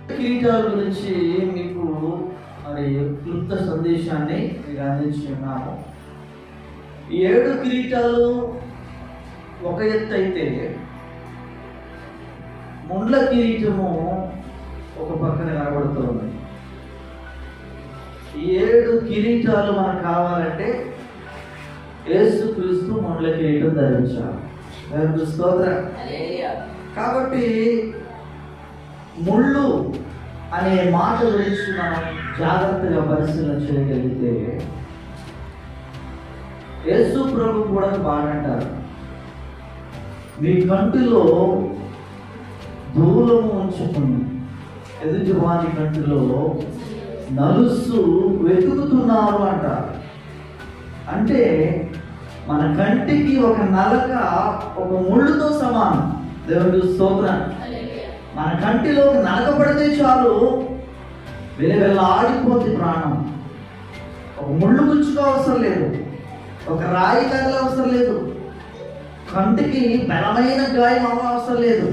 కిరీటాల గురించి మీకు మరి క్లుప్త సందేశాన్ని మీకు అందించున్నాము. ఈ 7 కిరీటాలు ఒక ఎత్తు అయితే ముండ్ల కిరీటము ఒక పక్కన కనబడుతుంది. ఈ 7 కిరీటాలు మనకు కావాలంటే యేసుక్రీస్తు ముండ్ల కిరీటం ధరించాలి. స్తోత్రం. కాబట్టి ముళ్ళు అనే మాట గురించి మనం జాగ్రత్తగా పరిశీలన చేయగలిగితే యేసు ప్రభు కూడా బాగంటారు, మీ కంటిలో దూలము ఉంచుకుని ఎదుటి వారి కంటిలో నలుసు వెతుకుతున్నారు అంటారు. అంటే మన కంటికి ఒక నలక ఒక ముళ్ళుతో సమానం. దేవుడు స్తోత్రం. మన కంటిలో నలక పడితే చాలు వెలువెల్ల ఆడిపోతే ప్రాణం. ఒక ముళ్ళు గుచ్చుకో అవసరం లేదు, ఒక రాయి తగల అవసరం లేదు, కంటికి బలమైన గాయం అవసరం లేదు.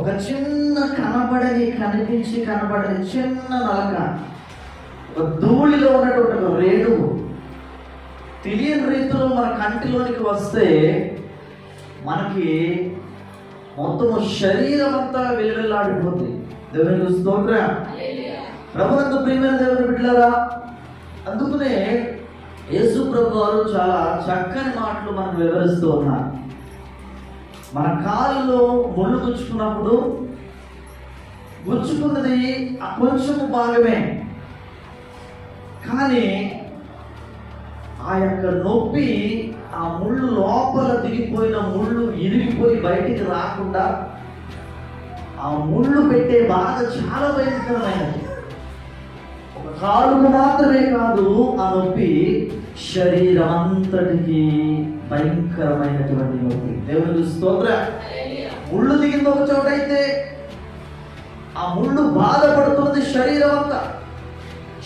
ఒక చిన్న కనబడని చిన్న నలక, ఒక ధూళిలో ఉన్నటువంటి ఒక రేణువు తెలియని రీతిలో మన కంటిలోనికి వస్తే మనకి మొత్తం శరీరం అంతా వెలువెల్లాడిపోతుంది. దేవునికి స్తోత్రం. ప్రభునందు ప్రియమైన దేవుని బిడ్డలారా, అందుకనే యేసు ప్రభు వారు చాలా చక్కని మాటలు మనకు వివరిస్తూ ఉన్నారు. మన కాలులో ముళ్ళు గుచ్చుకున్నప్పుడు గుచ్చుకున్నది కొంచెము భాగమే, కానీ ఆ యొక్క నొప్పి, ఆ ముళ్ళు లోపల దిగిపోయిన ముళ్ళు ఇరిగిపోయి బయటికి రాకుండా ఆ ముళ్ళు పెట్టే బాధ చాలా భయంకరమైనది. ఒక కాలుకు మాత్రమే కాదు, ఆ నొప్పి శరీరం అంతటికి భయంకరమైనటువంటి నొప్పి. దేవునికి స్తోత్రం. ముళ్ళు దిగింది ఒక చోట అయితే ఆ ముళ్ళు బాధపడుతున్నది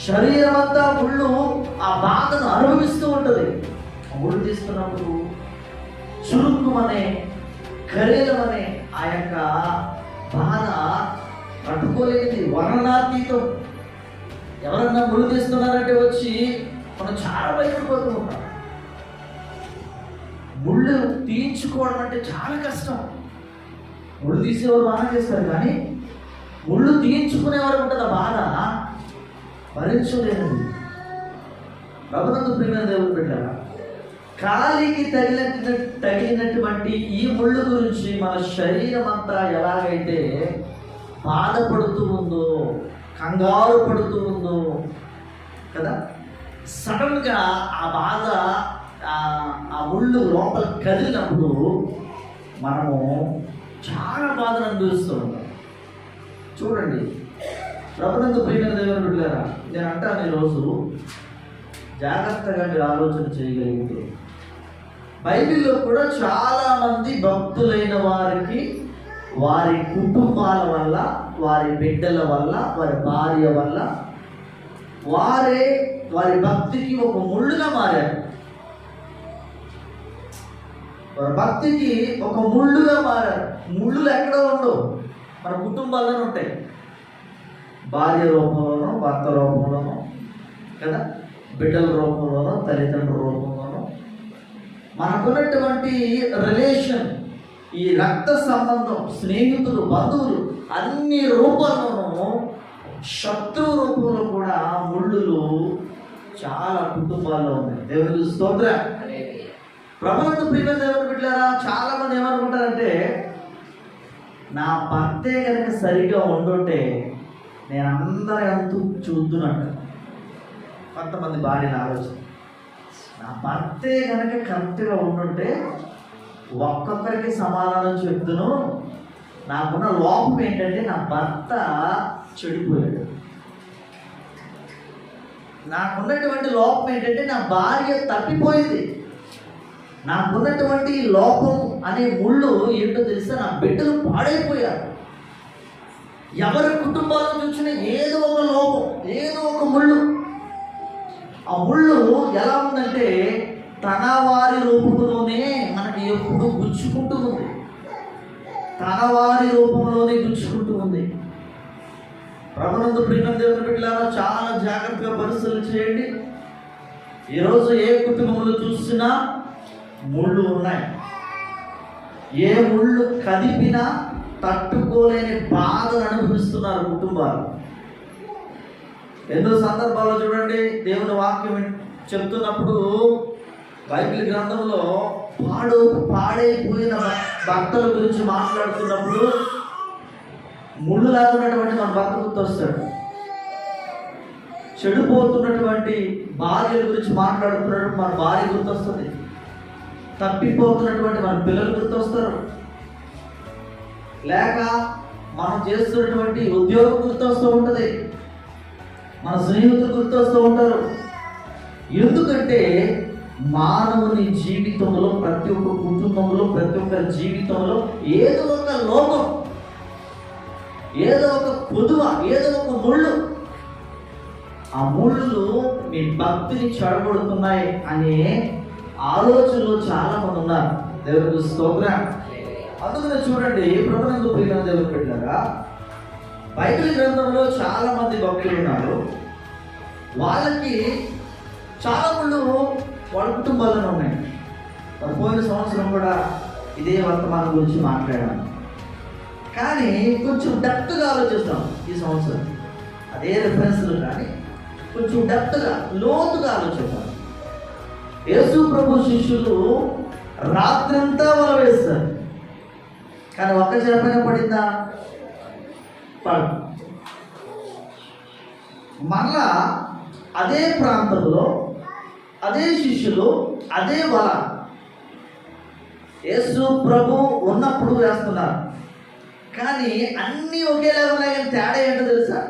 శరీరం అంతా ముళ్ళు ఆ బాధను అనుభవిస్తూ ఉంటుంది. ముళ్ళు తీస్తున్నప్పుడు చురుక్కుమనే కరేలమనే ఆ యొక్క బాధ పట్టుకోలేనిది, వర్ణనాతీతం. ఎవరన్నా ముళ్ళు తీస్తున్నారంటే వచ్చి మనం చాలా భయపడిపోతూ ఉంటాం. ముళ్ళు తీయించుకోవడం అంటే చాలా కష్టం. ముళ్ళు తీసేవారు బాగా చేస్తారు, కానీ ముళ్ళు తీయించుకునేవారు ఉంటుంది ఆ బాధ భరించలేనిది. ప్రభునందు ప్రియమైన దేవుని బిడ్డలారా, కాలికి తగిలినటువంటి ఈ ముళ్ళు గురించి మన శరీరం అంతా ఎలాగైతే బాధపడుతూ ఉందో, కంగారు పడుతూ ఉందో కదా, సడన్గా ఆ బాధ, ఆ ముళ్ళు లోపల కదిలినప్పుడు మనము చాలా బాధను అనుభవిస్తూ ఉంటాం. చూడండి ప్రభునందు ప్రియమైన దేవుని బిడ్డలారా, నేను అంటాను, ఈరోజు జాగ్రత్తగా మీరు ఆలోచన చేయగలిగితే బైబిల్లో కూడా చాలా మంది భక్తులైన వారికి వారి కుటుంబాల వల్ల, వారి బిడ్డల వల్ల, వారి భార్య వల్ల వారి భక్తికి ఒక ముళ్ళుగా మారారు. వారి భక్తికి ఒక ముళ్ళుగా మారారు. ముళ్ళులు ఎక్కడో ఉండవు, మన కుటుంబాల్లోనే ఉంటాయి. భార్య రూపంలోనో, భర్త రూపంలోనో కదా, బిడ్డల రూపంలోనో, తల్లిదండ్రుల రూపంలోనో, మనకున్నటువంటి రిలేషన్, ఈ రక్త సంబంధం, స్నేహితులు, బంధువులు, అన్ని రూపాల్లోనూ, శత్రువు రూపంలో కూడా ముళ్ళులు చాలా కుటుంబాల్లో ఉన్నాయి. దేవునికి స్తోత్రం. ప్రభుత్వ ప్రియమైన దేవుని బిడ్డలారా, చాలా మంది ఏమనుకుంటారంటే, నా భర్తే కనుక సరిగా ఉండుంటే నేను అందరి అంతూ చూద్దునంట. కొంతమంది భార్యల ఆలోచన, నా భర్తే కనుక కరెక్ట్గా ఉండుంటే ఒక్కొక్కరికి సమాధానం చెప్తును. నాకున్న లోపం ఏంటంటే నా భర్త చెడిపోయాడు. నాకున్నటువంటి లోపం ఏంటంటే నా భార్య తప్పిపోయింది. నాకున్నటువంటి లోపం అనే ముళ్ళు ఏంటో తెలిస్తే నా బిడ్డలు పాడైపోయారు. ఎవరి కుటుంబాలను చూసినా ఏదో ఒక లోపం, ఏదో ఒక ముళ్ళు. ఆ ముళ్ళు ఎలా ఉందంటే తన వారి రూపంలోనే మనకి ఎప్పుడు గుచ్చుకుంటూ ఉంది. తన వారి రూపంలోనే గుచ్చుకుంటూ ఉంది. ప్రభునందు ప్రియమైన దేవుని బిడ్డలారా, చాలా జాగ్రత్తగా పరిశీలన చేయండి. ఈరోజు ఏ కుటుంబంలో చూసినా ముళ్ళు ఉన్నాయి. ఏ ముళ్ళు కదిపినా తట్టుకోలేని బాధను అనుభవిస్తున్నారు కుటుంబాలు. ఎన్నో సందర్భాల్లో చూడండి, దేవుని వాక్యం చెప్తున్నప్పుడు బైబిల్ గ్రంథంలో పాడైపోయిన భర్తల గురించి మాట్లాడుతున్నప్పుడు ముళ్ళు లాగున్నటువంటి మన భర్త గుర్తొస్తాడు. చెడిపోతున్నటువంటి భార్యల గురించి మాట్లాడుతున్నప్పుడు మన భార్య గుర్తొస్తుంది. తప్పిపోతున్నటువంటి మన పిల్లలు గుర్తొస్తారు. లేక మనం చేస్తున్నటువంటి ఉద్యోగం గుర్తొస్తూ ఉంటుంది. మన స్నేహితులు గుర్తొస్తూ ఉంటారు. ఎందుకంటే మానవుని జీవితంలో, ప్రతి ఒక్క కుటుంబంలో, ప్రతి ఒక్క జీవితంలో ఏదో ఒక లోపం, ఏదో ఒక కొదువ, ఏదో ఒక ముళ్ళు. ఆ ముళ్ళు మీ భక్తిని చెడగొడుతున్నాయి అనే ఆలోచనలు చాలా మంది ఉన్నారు. దేవునికి స్తోత్రం. అందుకనే చూడండి, ప్రభునందు ప్రియమైన దేవుని బిడ్డలారా, బైబిల్ గ్రంథంలో చాలా మంది భక్తులు ఉన్నారు. వాళ్ళకి చాలా ముళ్ళు వాళ్ళ కుటుంబాల్లోనే ఉన్నాయి. పోయిన సంవత్సరం కూడా ఇదే వర్తమానం గురించి మాట్లాడాను. కానీ కొంచెం డెప్త్గా ఆలోచిస్తాం ఈ సంవత్సరం. అదే రిఫరెన్స్లు కానీ కొంచెం డెప్త్గా, లోతుగా ఆలోచిస్తాం. యేసు ప్రభు శిష్యులు రాత్రంతా వల వేస్తారు, కానీ ఒక్క చేపైనా పడిందా? పడు. మళ్ళా అదే ప్రాంతంలో అదే శిష్యులు అదే వల యేసు ప్రభు ఉన్నప్పుడు వేస్తున్నారు. కానీ అన్నీ ఒకేలాగా ఉన్నాయి. కానీ తేడా ఏంటో తెలుసా?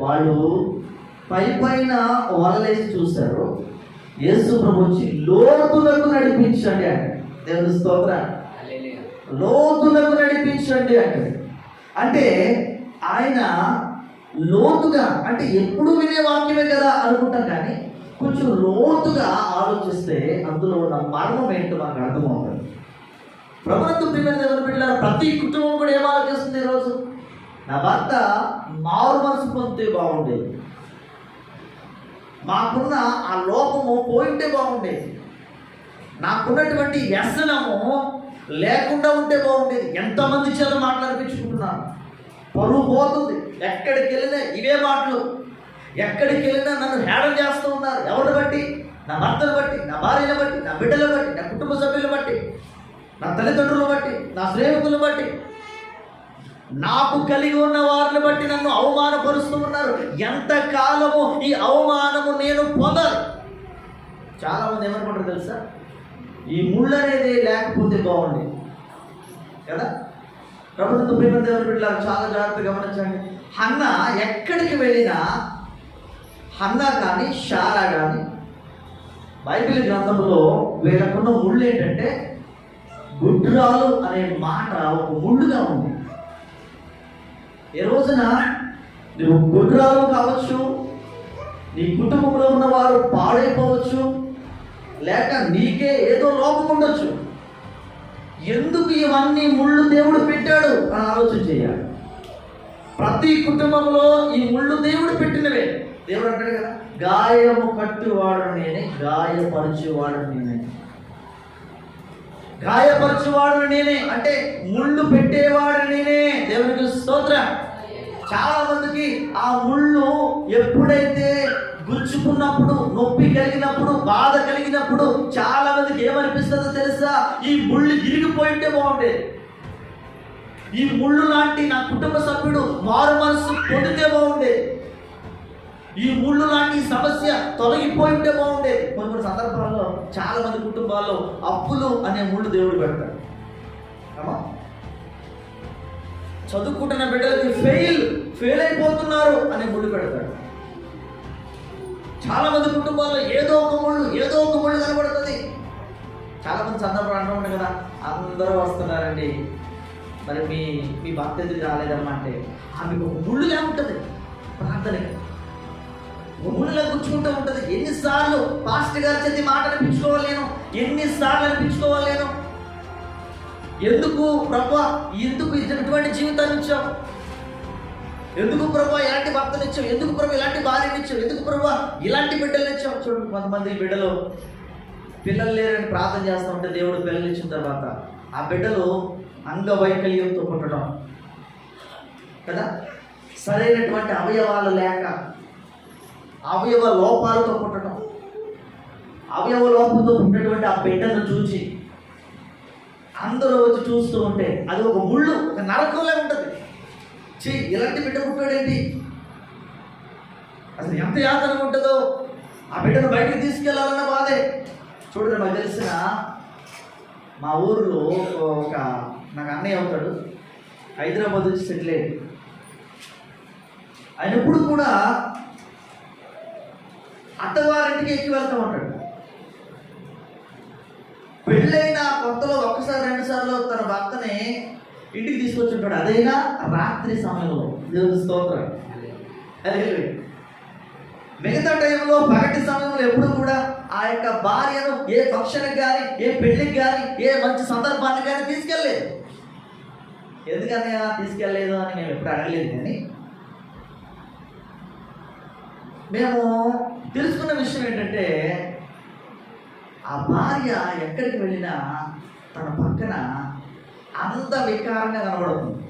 వాళ్ళు పైన వలలేసి చూశారు. యేసు ప్రభు వచ్చి లోతులకు నడిపించండి అంటే, దేవుని స్తోత్రం, లోతులకు నడిపించండి అంటే ఆయన లోతుగా, అంటే ఎప్పుడు వినే వాక్యమే కదా అనుకుంటాం, కానీ కొంచెం లోతుగా ఆలోచిస్తే అందులో ఉన్న మర్మం ఏంటో మనకు అర్థమవుతుంది. ప్రభుత్వ ప్రియమైన దేవుని బిడ్డలారా, ప్రతి కుటుంబం కూడా ఏం ఆలోచిస్తుంది ఈరోజు? నా భర్త మారు మనసు పొందితే బాగుండేది, మాకున్న ఆ లోపము పోయింటే బాగుండేది, నాకున్నటువంటి వ్యసనము లేకుండా ఉంటే బాగుండేది. ఎంతమంది చేత మాట్లాడిపించుకుంటున్నాను, పరువు పోతుంది. ఎక్కడికి వెళ్ళినా ఇవే మాటలు, ఎక్కడికి వెళ్ళినా నన్ను హేళన చేస్తూ ఉన్నారు. ఎవరిని బట్టి? నా భర్తను బట్టి, నా భార్యను బట్టి, నా బిడ్డలను బట్టి, నా కుటుంబ సభ్యులను బట్టి, నా తల్లిదండ్రులను బట్టి, నా స్నేహితులను బట్టి, నాకు కలిగి ఉన్న వారిని బట్టి నన్ను అవమానపరుస్తూ ఉన్నారు. ఎంతకాలము ఈ అవమానము నేను పొందాలి? చాలా మంది ఏమనుకుంటారు తెలుసా? ఈ ముళ్ళు అనేది లేకపోతే బాగుంది కదా. ప్రభుత్వ ప్రియమైన దేవుని బిడ్డలారా, చాలా జాగ్రత్తగా గమనించండి. హన్న ఎక్కడికి వెళ్ళినా, హన్న కానీ శారా కానీ బైబిల్ గ్రంథంలో వీళ్ళకున్న ముళ్ళు ఏంటంటే, గుడ్రాలు అనే మాట ఒక ముళ్ళుగా ఉంది. ఈ రోజున నువ్వు గుడ్రాలు కావచ్చు, నీ కుటుంబంలో ఉన్న వారు పాడైపోవచ్చు, లేక నీకే ఏదో లోపం ఉండొచ్చు. ఎందుకు ఇవన్నీ ముళ్ళు దేవుడు పెట్టాడు అని ఆలోచన చేయాలి. ప్రతి కుటుంబంలో ఈ ముళ్ళు దేవుడు పెట్టినవే. దేవుడు అంటాడు కదా, గాయము కట్టువాడు నేనే, గాయపరచువాడు నేనే. గాయపరచువాడు నేనే అంటే ముళ్ళు పెట్టేవాడు నేనే. దేవునికి స్తోత్రం. చాలా మందికి ఆ ముళ్ళు ఎప్పుడైతే గుచ్చుకున్నప్పుడు, నొప్పి కలిగినప్పుడు, బాధ కలిగినప్పుడు చాలా మందికి ఏమనిపిస్తుందో తెలుసా? ఈ ముళ్ళు ఇరిగిపోయింటే బాగుండేది, ఈ ముళ్ళు లాంటి నా కుటుంబ సభ్యుడు మారు మనసు పొందితే బాగుండేది, ఈ ముళ్ళు లాంటి సమస్య తొలగిపోయింటే బాగుండేది. కొన్ని సందర్భాల్లో చాలా మంది కుటుంబాల్లో అప్పులు అనే ముళ్ళు దేవుడు పెడతాడు. చదువుకుంటున్న బిడ్డలకి ఫెయిల్ అయిపోతున్నారు అనే ముళ్ళు పెడతాడు. చాలా మంది కుటుంబాల్లో ఏదో ఒక ముళ్ళు కనబడుతుంది. చాలా మంది సందర్భాలు అంటూ ఉంటాయి కదా, అందరూ వస్తున్నారండి, మరి మీ భర్త ఎదురు రాలేదమ్మా అంటే ఆమెకు ఒక ముళ్ళుగా ఉంటుంది. ప్రార్థనగా ఒక ముళ్ళుగా గుచ్చుకుంటూ ఉంటుంది. ఎన్నిసార్లు పాస్టర్ గారి చేతి మాట అనిపించుకోవాలి నేను, ఎన్నిసార్లు అనిపించుకోవాలి నేను? ఎందుకు ప్రభువా, ఎందుకు ఇటువంటి జీవితాన్ని ఇచ్చావు? ఎందుకు ప్రభా ఇలాంటి భర్తనిచ్చావు, ఎందుకు ప్రభా ఇలాంటి భార్యనిచ్చావు, ఎందుకు ప్రభా ఇలాంటి బిడ్డలనిచ్చావు. చూడండి, కొంతమంది బిడ్డలు పిల్లలు లేరని ప్రార్థన చేస్తూ ఉంటే దేవుడు పిల్లలు ఇచ్చిన తర్వాత ఆ బిడ్డలు అంగవైకల్యంతో పుట్టడం కదా, సరైనటువంటి అవయవాలు లేక అవయవ లోపాలతో పుట్టడం. అవయవ లోపంతో పుట్టినటువంటి ఆ బిడ్డను చూసి అందరూ వచ్చి చూస్తూ ఉంటే అది ఒక ముళ్ళు, ఒక నరకంలా ఉంటుంది. ఇలాంటి బిడ్డ పుట్టాడేంటి, అసలు ఎంత యాతన ఉంటుందో. ఆ బిడ్డను బయటకు తీసుకెళ్లాలన్న బాధే. చూడండి, మాకు తెలిసిన మా ఊర్లో ఒక నాకు అన్నయ్య అవుతాడు, హైదరాబాద్ నుంచి సెటిల్ అయ్యాడు. ఆయన ఎప్పుడు కూడా అత్తవారింటికి ఎక్కి వెళ్తూ ఉంటాడు. పెళ్ళైన కొత్తలో ఒక్కసారి 2 సార్లు తన భర్తని ఇంటికి తీసుకొచ్చుంటాడు, అదైనా రాత్రి సమయంలో. దేవుని స్తోత్రం. మిగతా టైంలో పగటి సమయంలో ఎప్పుడు కూడా ఆ యొక్క భార్యను ఏ ఫంక్షన్కి కానీ, ఏ పెళ్లికి కానీ, ఏ మంచి సందర్భానికి కానీ తీసుకెళ్ళలేదు. ఎందుకని తీసుకెళ్ళలేదు అని మేము ఎప్పుడు అడగలేదు. కానీ మేము తెలుసుకున్న విషయం ఏంటంటే, ఆ భార్య ఎక్కడికి వెళ్ళినా తన పక్కన అంత వికారంగా కనబడుతుంది.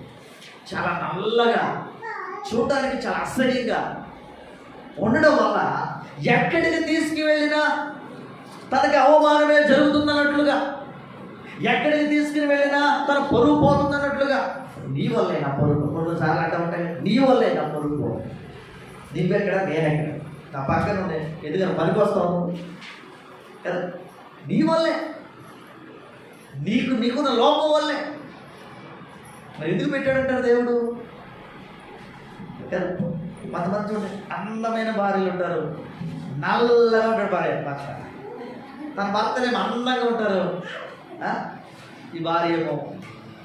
చాలా నల్లగా, చూడడానికి చాలా అసహ్యంగా ఉండడం వల్ల ఎక్కడికి తీసుకువెళ్ళినా తనకి అవమానమే జరుగుతుందన్నట్లుగా, ఎక్కడికి తీసుకుని వెళ్ళినా తన పరువు పోతుందన్నట్లుగా. నీ వల్లే నా పరువు, కొన్ని సార్లు అంటూ ఉంటాయి, నీ వల్లే నా పరువు పోతుంది. నువ్వెక్కడ, నేనెక్కడ, నా పక్కన ఉండే ఎందుకని పనికి వస్తావు కదా, నీ వల్లే, నీకున్న లోపం వల్లే. మరి ఎందుకు పెట్టాడంటారు దేవుడు కదా. కొంతమంది చూడండి, అందమైన భార్యలు ఉంటారు, నల్లగా ఉంటాడు భార్య భర్త, తన భర్తలేమో అందంగా ఉంటారు. ఈ భార్య ఏమో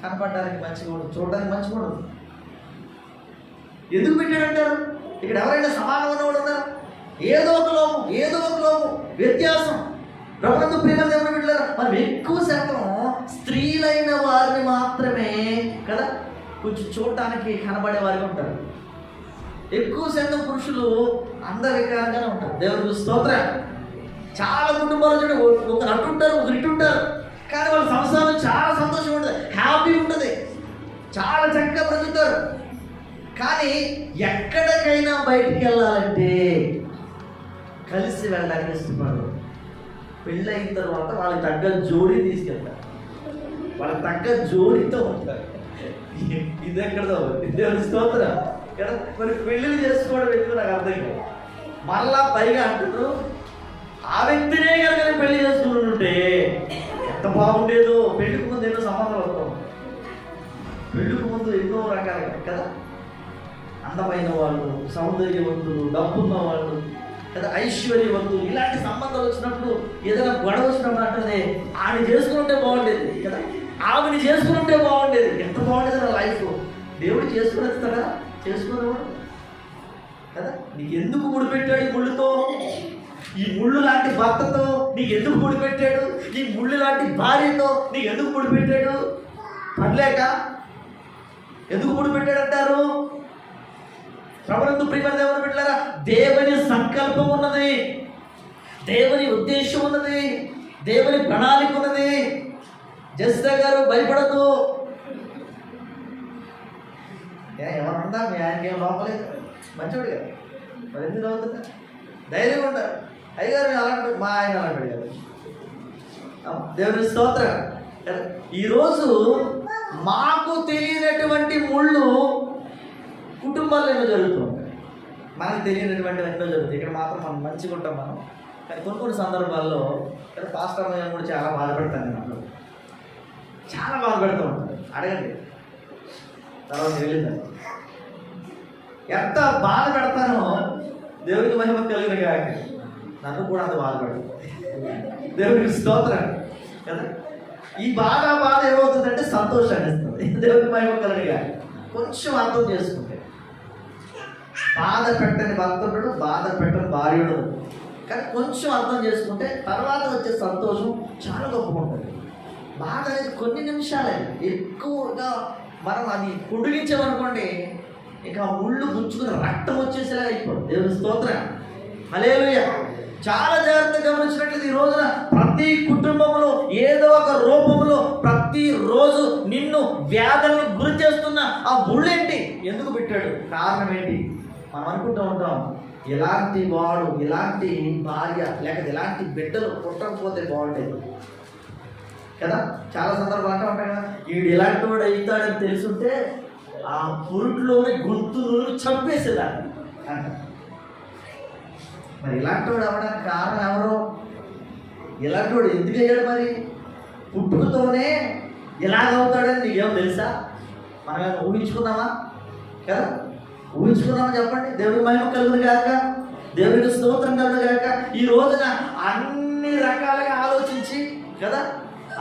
కనపడడానికి మంచిగా ఉండదు, చూడడానికి మంచిగా ఉండదు. ఎందుకు పెట్టాడంటారు? ఇక్కడ ఎవరైనా సమానం ఉన్నవాడు ఉన్నారు? ఏదో ఒక లోపం, వ్యత్యాసం. ప్రభుత్వ ప్రేమ దేవుని బిడ్డలారా, మనం ఎక్కువ శాతం స్త్రీలైన వారిని మాత్రమే కదా కొంచెం చూడటానికి కనబడే వారిగా ఉంటారు. ఎక్కువ శాతం పురుషులు అందవికారంగానే ఉంటారు. దేవుని స్తోత్రం. చాలా కుటుంబాలు చూడండి, ఒకరు అట్టుంటారు, ఒకరు ఇట్టుంటారు, కానీ వాళ్ళ సంసారం చాలా సంతోషం ఉంటుంది, హ్యాపీ ఉంటుంది, చాలా చక్కగా బ్రతుకుతారు. కానీ ఎక్కడికైనా బయటికి వెళ్ళాలంటే కలిసి వెళ్ళడానికి ఇష్టపడరు. పెళ్ళయిన తర్వాత వాళ్ళకి తగ్గ జోడీ తీసుకెళ్తారు, వాళ్ళకి తగ్గ జోడీతో ఉంటారు. ఇది ఎక్కడదో దేవుని స్తోత్రం కదా. మరి పెళ్ళిళ్ళు చేసుకోవడం ఎందుకు నాకు అర్థం కాదు. మళ్ళా పైగా అంటున్నారు, ఆ వ్యక్తినే కనుక నేను పెళ్లి చేసుకుంటుంటే ఎంత బాగుండేదో. పెళ్లికి ముందు ఎన్నో సంబంధాలు వస్తాం, పెళ్లికి ముందు ఎన్నో రకాలుగా కదా, అందమైన వాళ్ళు, సౌందర్యవంతులు, డబ్బున్న వాళ్ళు కదా, ఐశ్వర్యవంతులు, ఇలాంటి సంబంధాలు వచ్చినప్పుడు ఏదైనా గొడవ వచ్చినప్పుడు అంటే ఆమె చేసుకుంటే బాగుండేది కదా, ఆమెని చేసుకుంటే బాగుండేది, ఎంత బాగుండేది నా లైఫ్. దేవుడు చేసుకుని వస్తాడా? చేసుకునేవాడు కదా. నీకు ఎందుకు ముడిపెట్టాడు ఈ ముళ్ళుతో? ఈ ముళ్ళు లాంటి భర్తతో నీకు ఎందుకు ముడిపెట్టాడు? ఈ ముళ్ళు లాంటి భార్యతో నీకు ఎందుకు ముడిపెట్టాడు? పడలేక ఎందుకు ముడిపెట్టాడంటారు? ప్రభునందు ప్రియమైన దేవుని బిడ్డలారా, దేవుని సంకల్పం ఉన్నది, దేవుని ఉద్దేశం ఉన్నది, దేవుని ప్రణాళిక ఉన్నది. జస్తా గారు భయపడదు. ఏమన్నా మీ ఆయనకి ఏం లోపలేదు, మంచివాడు కదా, మరి ఎందుకు అవుతుందా? ధైర్యంగా ఉంటారు. అయ్యగారు మేము అలాంటి, మా ఆయన అలాంటి కదా. దేవుని స్తోత్రం. ఈరోజు మాకు తెలియనటువంటి ముళ్ళు కుటుంబాల్లో ఎన్నో జరుగుతూ ఉంటాయి, మనకు తెలియనటువంటి ఎన్నో జరుగుతాయి. ఇక్కడ మాత్రం మనం మంచిగా ఉంటాం మనం, కానీ కొన్ని సందర్భాల్లో పాస్టర్ అమ్మాయి కూడా చాలా బాధపడతాను. నేను చాలా బాధపడుతూ ఉంటాను. అడగండి తర్వాత వెళ్ళిందని ఎంత బాధ పెడతానో దేవుడికి మహిమ కలిగిన కాక నన్ను కూడా అంత బాధపడుతుంది. దేవుడికి స్తోత్రం కదా. ఈ బాధ ఏమవుతుందంటే సంతోషాన్ని ఇస్తుంది. దేవుడికి మహిమ కలిగిన కాక కొంచెం అర్థం చేసుకుంటే, బాధ పెట్టని భక్తుడు, బాధ పెట్టని భార్యుడు, కానీ కొంచెం అర్థం చేసుకుంటే తర్వాత వచ్చే సంతోషం చాలా గొప్పగా ఉంటుంది. బాధ అనేది కొన్ని నిమిషాలే, ఎక్కువగా మనం అది పొడిగించామనుకోండి ఇక ఆ ముళ్ళు గుచ్చుకుని రక్తం వచ్చేసేలా అయిపోతుంది. దేవుని స్తోత్రం, హల్లెలూయా. చాలా జాగ్రత్తగా గమనించినట్లయితే ఈ రోజున ప్రతి కుటుంబంలో ఏదో ఒక రూపంలో ప్రతిరోజు నిన్ను వ్యాధులను గురి చేస్తున్న ఆ ముళ్ళేంటి, ఎందుకు పెట్టాడు, కారణం ఏంటి? మనం అనుకుంటూ ఉంటాం, ఎలాంటి వాడు, ఎలాంటి భార్య లేక ఎలాంటి బిడ్డలు పుట్టకపోతే బాగుండేది కదా. చాలా సందర్భాలు అంటూ ఉంటాయి కదా, వీడు ఎలాంటి వాడు అవుతాడని తెలుసుంటే ఆ పురుట్లోనే గొంతులు చంపేసేదాన్ని అంట. మరి ఇలాంటి వాడు అవ్వడానికి కారణం ఎవరు? ఇలాంటి వాడు ఎందుకు అయ్యాడు? మరి పుట్టుకతోనే ఎలాగవుతాడని నీకేమో తెలుసా? మనం ఏమైనా ఊహించుకున్నామా? కదా, ఊహించుకున్నామా? చెప్పండి. దేవుడికి మహిమ కలుగును గాక, దేవుడికి స్తోత్రం కలుగును గాక. ఈ రోజున అన్ని రకాలుగా ఆలోచించి కదా,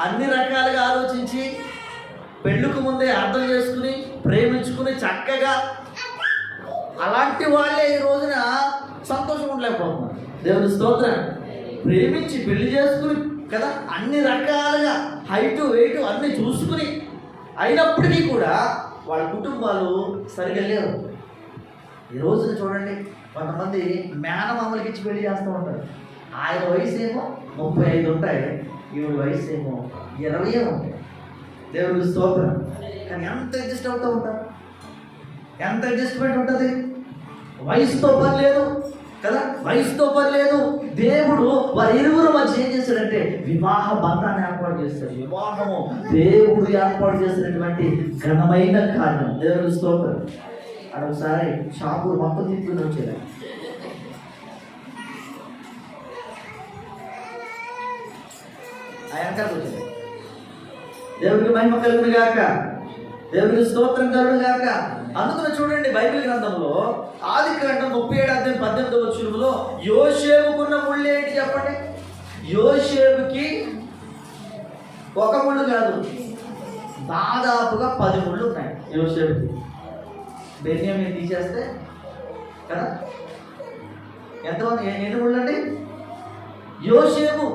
అన్ని రకాలుగా ఆలోచించి పెళ్ళికి ముందే అర్థం చేసుకుని ప్రేమించుకుని చక్కగా అలాంటి వాళ్ళే ఈ రోజున సంతోషం ఉండలేకపోతున్నారు. దేవుని స్తోత్రం. ప్రేమించి పెళ్లి చేసుకుని కదా, అన్ని రకాలుగా హైటు వెయిట్ అన్ని చూసుకుని అయినప్పటికీ కూడా వాళ్ళ కుటుంబాలు సరిగా లేవు. ఈ రోజున చూడండి, కొంతమంది మేనమామలకి ఇచ్చి పెళ్లి చేస్తూ ఉంటారు. ఆయన వయసు ఏమో 35 ఉంటాయి, ఈవిడ వయసు ఏమో 20 ఉంటాయి. దేవుడికి స్తోత్రం. కానీ ఎంత అడ్జస్ట్ అవుతూ ఉంటారు, ఎంత అడ్జస్ట్మెంట్ ఉంటుంది. వయసుతో పని లేదు కదా, వయసుతో పని లేదు. దేవుడు వారి ఇరువురు మధ్య ఏం చేస్తాడంటే వివాహ బంధాన్ని ఏర్పాటు చేస్తాడు. వివాహము దేవుడు ఏర్పాటు చేసినటువంటి ఘనమైన కార్యం. దేవుడికి స్తోత్రం. అదొకసారి షాపులు మొత్తం తీసుకుని వచ్చేది. ఆయన వచ్చేది. దేవుడికి మహిమ కలుగును గాక, దేవుడికి స్తోత్రం కలుగును గాక. అందుకని చూడండి, బైబిల్ గ్రంథంలో ఆదికాండం 37:18 యోసేపుకున్న ముళ్ళు ఏంటి చెప్పండి? యోసేపుకి ఒక ముళ్ళు కాదు, దాదాపుగా 10 ముళ్ళు ఉన్నాయి యోసేపుకి. బెన్యామీను తీసేస్తే కదా ఎంతమంది, ఎన్ని ముళ్ళు అండి? యోసేపు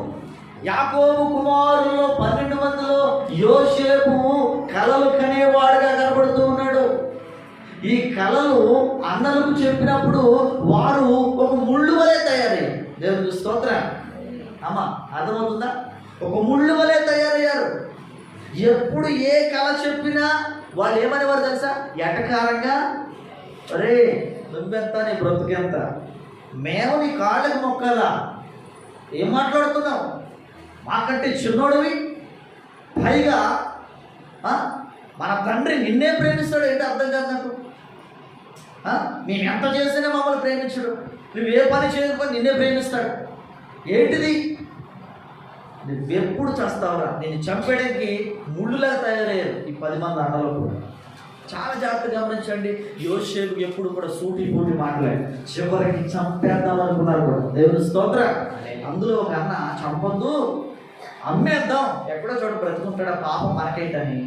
యాకోబు కుమారుల్లో 12 మందిలో యోసేపు కలలు కనేవాడుగా కనబడుతూ ఉన్నాడు. ఈ కలలు అన్నలకు చెప్పినప్పుడు వారు ఒక ముళ్ళు వలె తయారయ్యారు. దేవునికి స్తోత్రం. అమ్మ అర్థమవుతుందా? ఒక ముళ్ళు వలె తయారయ్యారు. ఎప్పుడు ఏ కళ చెప్పినా వాళ్ళు ఏమనేవారు తెలుసా? ఎటకారంగా, అరే నువ్వెంత, నీ బ్రతుకెంత, మేము నీ కాళ్ళకు మొక్కాలా, ఏం మాట్లాడుతున్నావు, మాకంటే చిన్నోడివి, పైగా మన తండ్రి నిన్నే ప్రేమిస్తాడు ఏంటి అర్థం కాదు నాకు. మేము ఎంత చేసినా మమ్మల్ని ప్రేమించడు, నువ్వు ఏ పని చేయకపోతే నిన్నే ప్రేమిస్తాడు ఏంటిది, నువ్వెప్పుడు చేస్తావురా, నేను చంపేయడానికి ముళ్ళులాగా తయారయ్యారు ఈ 10 మంది అన్నలు కూడా. చాలా జాగ్రత్తగా గమనించండి. యోసేపు ఎప్పుడు కూడా సూటి పోటీ మాట్లాడారు, చివరికి చంపేద్దాం అనుకున్నారు కూడా. దేవుని స్తోత్రం. అందులో ఒక అన్న చంపొద్దు, అమ్మేద్దాం, ఎక్కడో చోట బ్రతుకుంటాడా, పాపం మనకేంటని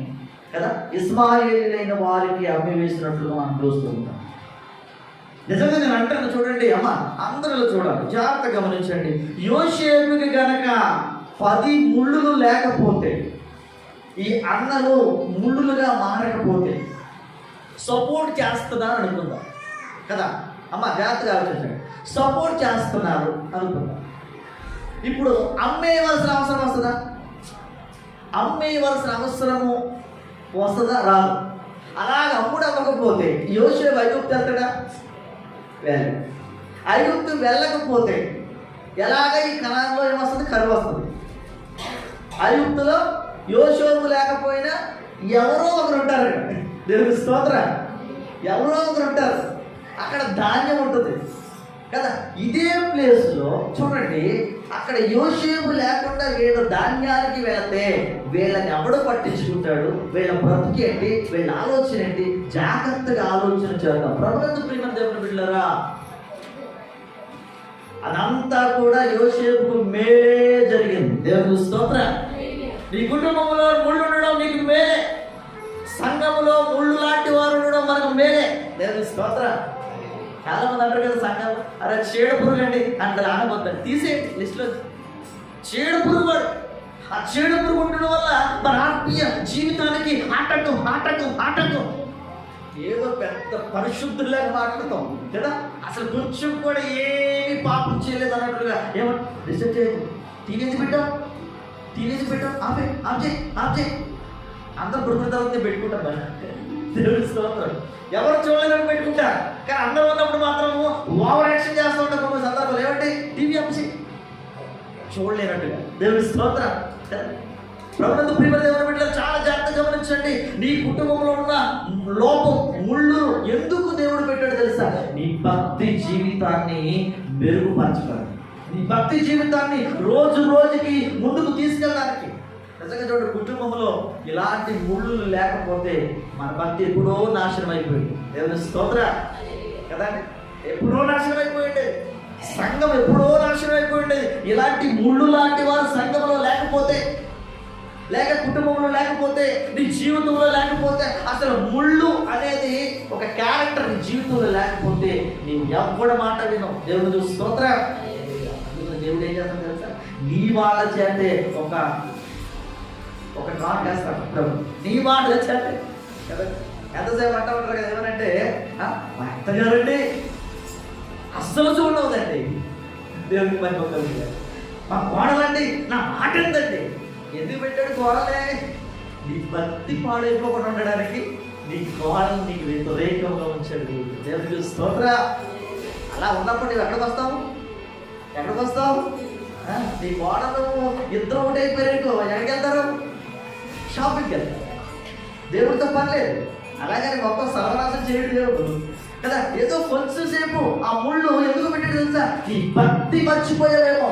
కదా ఇస్మాయేలీలైన వారికి అమ్మి వేసినట్లుగా మనం చూస్తూ ఉంటాం. నిజంగా నేను అంటాను చూడండి అమ్మ, అందరిలో చూడాలి, జాగ్రత్తగా గమనించండి. యోసేపుకి గనక 10 ముళ్ళులు లేకపోతే, ఈ అన్నలు ముళ్ళులుగా మారకపోతే సపోర్ట్ చేస్తున్నారు అనుకుందాం కదా అమ్మ, జాగ్రత్తగా ఆలోచించండి. సపోర్ట్ చేస్తున్నారు అనుకుందాం. ఇప్పుడు అమ్మేయవలసిన అవసరం వస్తుందా? అమ్మేయవలసిన అవసరము వస్తుందా? రాదు. అలాగ అమ్ముడు అవ్వకపోతే యోసేపు ఐగుప్తు వెళ్తాడా? వెళ్ళడు. ఐగుప్తు వెళ్ళకపోతే ఎలాగ ఈ కనాన్లో ఏమొస్తుంది? కరువు వస్తుంది. ఐగుప్తులో యోసేపు లేకపోయినా ఎవరో ఒకరు ఉంటారు. దేవుని స్తోత్రం. ఎవరో ఒకరు ఉంటారు, అక్కడ ధాన్యం ఉంటుంది కదా. ఇదే ప్లేస్లో చూడండి, అక్కడ యోసేపు లేకుండా వీళ్ళ ధాన్యానికి వెళితే వీళ్ళని ఎవడు పట్టించుకుంటాడు? వీళ్ళ బ్రతుకు ఏంటి, వీళ్ళ ఆలోచన ఏంటి? జాగ్రత్తగా ఆలోచన చేద్దాం. ప్రభుత్వ ప్రియమైన దేవుని బిడ్డలారా, అదంతా కూడా యోసేపుకు మేలే జరిగింది. దేవుని స్తోత్రం. నీ కుటుంబంలో ముళ్ళు ఉండడం నీకు మేలే, సంఘంలో ముళ్ళు లాంటి వారు ఉండడం మనకు మేలే. దేవుని స్తోత్రం. చాలా మంది అంటారు కదా సంఘం, అరే చీడ పురుగు అండి అంటారు, ఆనబోతారు, తీసేయండి లిస్టులో. చీడ పురుగు వాడు, ఆ చీడ పురుగు ఉండడం వల్ల మన ఆత్మీయ జీవితానికి ఆటంకం. ఏదో పెద్ద పరిశుద్ధులాగా మాట్లాడతాం కదా, అసలు కొంచెం కూడా ఏమి పాపం చేయలేదు అన్నట్లుగా. ఏమో రిసెప్ట్ చేయదు, టీనేజ్ పెట్టాం ఆపే అందరూ పడుకున్న తర్వాత పెట్టుకుంటాం మరి. దేవుడి స్తోత్రం. ఎవరు చూడలేదని పెట్టుకుంటారు, కానీ అందరూ ఉన్నప్పుడు మాత్రం ఓవర్ యాక్షన్ చేస్తూ ఉంటారు కొన్ని సందర్భాలు. ఏమంటే టీవీ ఆపేసి చూడలేనట్టుగా. దేవుడి స్తోత్రం. ప్రభుత్వ ప్రియమైన దేవుని బిడ్డలు చాలా జాగ్రత్తగా గమనించండి. నీ కుటుంబంలో ఉన్న లోపం, ముళ్ళు ఎందుకు దేవుడు పెట్టాడు తెలుసా? నీ భక్తి జీవితాన్ని మెరుగుపరచడానికి, నీ భక్తి జీవితాన్ని రోజు రోజుకి ముందుకు తీసుకెళ్ళడానికి. నిజంగా చూడండి, కుటుంబంలో ఇలాంటి ముళ్ళు లేకపోతే మన భక్తి ఎప్పుడో నాశనం అయిపోయింది. దేవుని స్తోత్ర కదా, ఎప్పుడో నాశనం అయిపోయింది. సంఘం ఎప్పుడో నాశనం అయిపోయింది. ఇలాంటి ముళ్ళు లాంటి వారు సంఘంలో లేకపోతే, లేక కుటుంబంలో లేకపోతే, నీ జీవితంలో లేకపోతే, అసలు ముళ్ళు అనేది ఒక క్యారెక్టర్ నీ జీవితంలో లేకపోతే నీవు ఎవ్వడ మాట వినవు. దేవుడు స్తోత్ర. దేవుడు ఏం చేస్తాడు తెలుసా? నీ వాళ్ళ చేతే ఒక డ్రాట్ వేస్తాడు ప్రభు, నీ మాటల చేతే కదా. ఎంతసేపు అంటూ ఉంటారు కదా, ఏమనంటే మా అత్తగారండి అస్సలు చూడవద్దండి, దేవుడికి పని ఒక్కరు. మా కోడలండి నా మాట ఏందండి. ఎందుకు పెట్టాడు కోడలే? నీ భక్తి పాడైపోకుండా ఉండడానికి నీ కోడలు నీకు వ్యతిరేకంగా ఉంచాడు. దేవుడికి స్తోత్ర. అలా ఉన్నప్పుడు నువ్వు ఎక్కడికి వస్తావు? నీ కోడలు ఇద్దరు ఒకటి అయిపోయారు, ఎక్కడికి వెళ్తారు? షాపింగ్కి వెళ్తారు. దేవుడితో పని లేదు. అలాగని మొత్తం సర్వనాశం చేయడు దేవుడు కదా. ఏదో కొంచెం సేపు ఆ ముళ్ళు ఎందుకు పెట్టాడు తెలుసా? నీ భక్తి మర్చిపోయావేమో,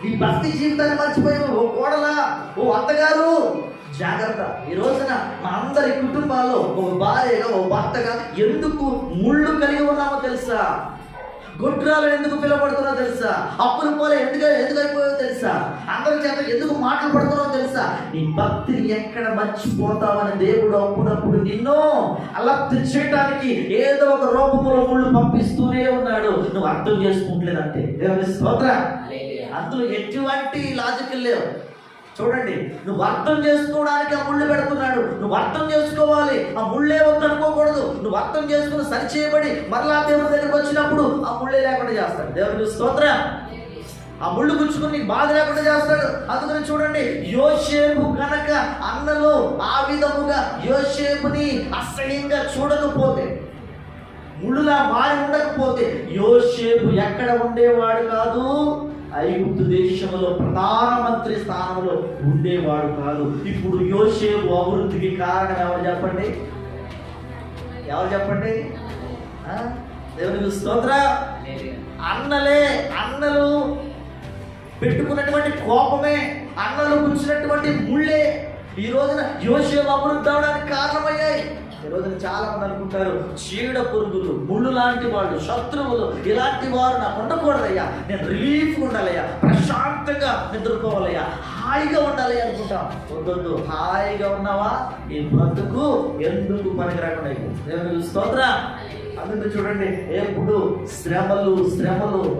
నీ భక్తి జీవితాన్ని మర్చిపోయావు. ఓ కోడలా, ఓ అత్తగారు జాగ్రత్త. ఈ రోజున మా అందరి కుటుంబాల్లో ఓ భార్యగా, ఓ భర్తగా ఎందుకు ముళ్ళు కలిగి ఉన్నామో తెలుసా? గుడ్రాలు ఎందుకు పిలవబడుతున్నా తెలుసా? అప్పులు పోలే ఎందుకు అయిపోయావో తెలుసా? అందరి చేత ఎందుకు మాటలు పడుతున్నావో తెలుసా? నీ భక్తిని ఎక్కడ మర్చిపోతావని దేవుడు అప్పుడప్పుడు నిన్ను అలా చేయడానికి ఏదో ఒక రూపంలో ముళ్ళు పంపిస్తూనే ఉన్నాడు. నువ్వు అర్థం చేసుకుంటలేదంటే. దేవుని స్తోత్రం. అందులో ఎటువంటి లాజిక్ లేవు. చూడండి, నువ్వు అర్థం చేసుకోవడానికి ఆ ముళ్ళు పెడుతున్నాడు. నువ్వు అర్థం చేసుకోవాలి, ఆ ముళ్ళే వద్దు అనుకోకూడదు. నువ్వు అర్థం చేసుకుని సరిచేయబడి మరలా దేవుడి దగ్గరికి వచ్చినప్పుడు ఆ ముళ్ళే లేకుండా చేస్తాడు. దేవుడి స్తోత్రం. ఆ ముళ్ళు గుచ్చుకుని నీకు బాధ లేకుండా చేస్తాడు. అందుకని చూడండి, యోసేపు కనుక అన్నలు ఆ విధముగా యోసేపుని అసహ్యంగా చూడకపోతే, ముళ్ళులా మారి ఉండకపోతే యోసేపు ఎక్కడ ఉండేవాడు కాదు? ఐగుప్తు దేశంలో ప్రధానమంత్రి స్థానంలో ఉండేవాడు కాదు. ఇప్పుడు యోసేపు అభివృద్ధికి కారణం ఎవరు చెప్పండి? దేవునికి స్తోత్రం. అన్నలు పెట్టుకున్నటువంటి కోపమే, అన్నలు కూర్చున్నటువంటి ముళ్ళే ఈ రోజున యోసేపు అభివృద్ధి అవడానికి కారణమయ్యాయి. ఈ రోజున చాలా మంది అనుకుంటారు, చీడ పురుగులు, ముళ్ళు లాంటి వాళ్ళు, శత్రువులు, ఇలాంటి వారు నాకు ఉండకూడదయ్యా, నేను రిలీఫ్ ఉండాలయ్యా, ప్రశాంతంగా నిద్రపోవాలయ్యా, హాయిగా ఉండాలి అనుకుంటాం. వద్దు, హాయిగా ఉన్నావా ఈ బ్రతుకు ఎందుకు పనికిరాకుండా అయిపోయింది. దేవుని స్తోత్రం. అందుకు చూడండి, ఎప్పుడు శ్రమలు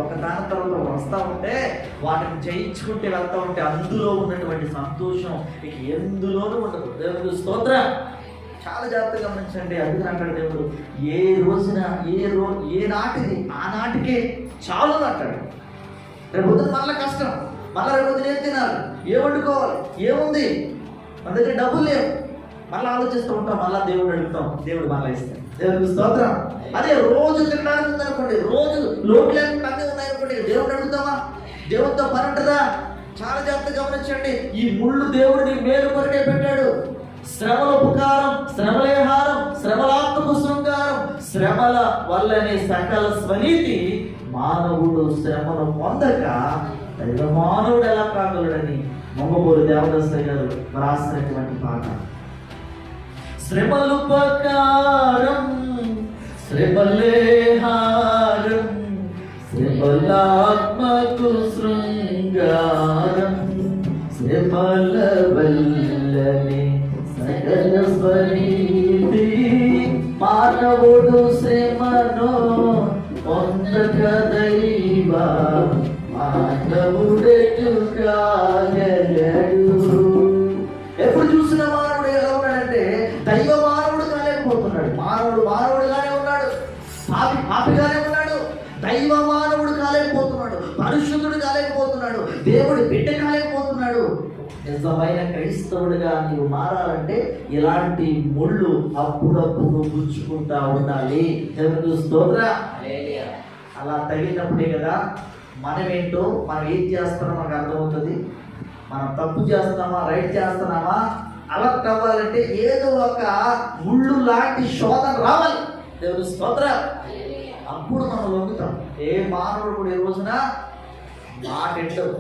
ఒక దాని తర్వాత వస్తూ ఉంటే వాటిని జయించుకుంటే వెళ్తూ ఉంటే అందులో ఉన్నటువంటి సంతోషం ఇక ఎందులోనూ ఉండదు. దేవుని స్తోత్రం. చాలా జాగ్రత్తగా గమనించండి. అందుకని అంటాడు దేవుడు, ఏ రోజున ఏ నాటిది ఆ నాటికే చాలు అంటాడు. రేపు పొద్దున మళ్ళీ కష్టం, మళ్ళీ రేపు పొద్దున ఏం తినాలి, ఏ వండుకోవాలి, ఏముంది, మన దగ్గర డబ్బులు లేవు, మళ్ళీ ఆలోచిస్తూ ఉంటాం, మళ్ళీ దేవుడు అడుగుతాం, దేవుడు మళ్ళీ ఇస్తాం. దేవుడికి స్తోత్రం. అదే రోజు తినడానికి ఉందనుకోండి, రోజు లోటు లేకుండా అన్నీ ఉన్నాయనుకోండి, దేవుడు అడుగుతామా? దేవుడితో పని ఉంటుందా? చాలా జాగ్రత్తగా గమనించండి. ఈ ముళ్ళు దేవుడు నీ మేలు కొరకే పెట్టాడు. శ్రమల ఉపకారం, శ్రమలే హారం, శ్రమలాత్మకు శృంగారం, శ్రమల వల్లనే సకల స్వనీతి. మానవుడు శ్రమను పొందక దైవ మానవుడు ఎలా కాగలడని మమ్మబోరు దేవదాసయ్య గారు రాసినటువంటి పాట. శ్రమలుపకారం, శ్రమలే హారం, శ్రమలాత్మకు శృంగారం, శ్రమల వల్లనే సకల స్వనీతి. మానవుడు శ్రమను పొందక దైవ మానవుడెటు కాగలడు. ఎప్పుడు చూసిన మానవుడు ఎలా ఉన్నాడంటే దైవ మానవుడు కాలేకపోతున్నాడు. మానవుడు పాపిగానే ఉన్నాడు, దైవ మానవుడు కాలేకపోతున్నాడు, పరిశుద్ధుడు కాలేకపోతున్నాడు, దేవుడి బిడ్డ కాలేకపోతున్నాడు. నిజమైన క్రైస్తవుడిగా నీవు మారాలంటే ఇలాంటి ముళ్ళు అప్పుడప్పుడు గుచ్చుకుంటా ఉండాలి. దేవునికి స్తోత్రం. అలా తగిలినప్పుడే కదా మనమేంటో, మనం ఏం చేస్తున్నామో మనకు అర్థమవుతుంది. మనం తప్పు చేస్తున్నామా, రైట్ చేస్తున్నామా అలర్ట్ అవ్వాలంటే ఏదో ఒక ముళ్ళు లాంటి శోధన రావాలి. దేవుని స్తోత్రం. అప్పుడు మనం లొంగుతాం. ఏ మానవుడు కూడా ఈ రోజున మాకెట్టదు,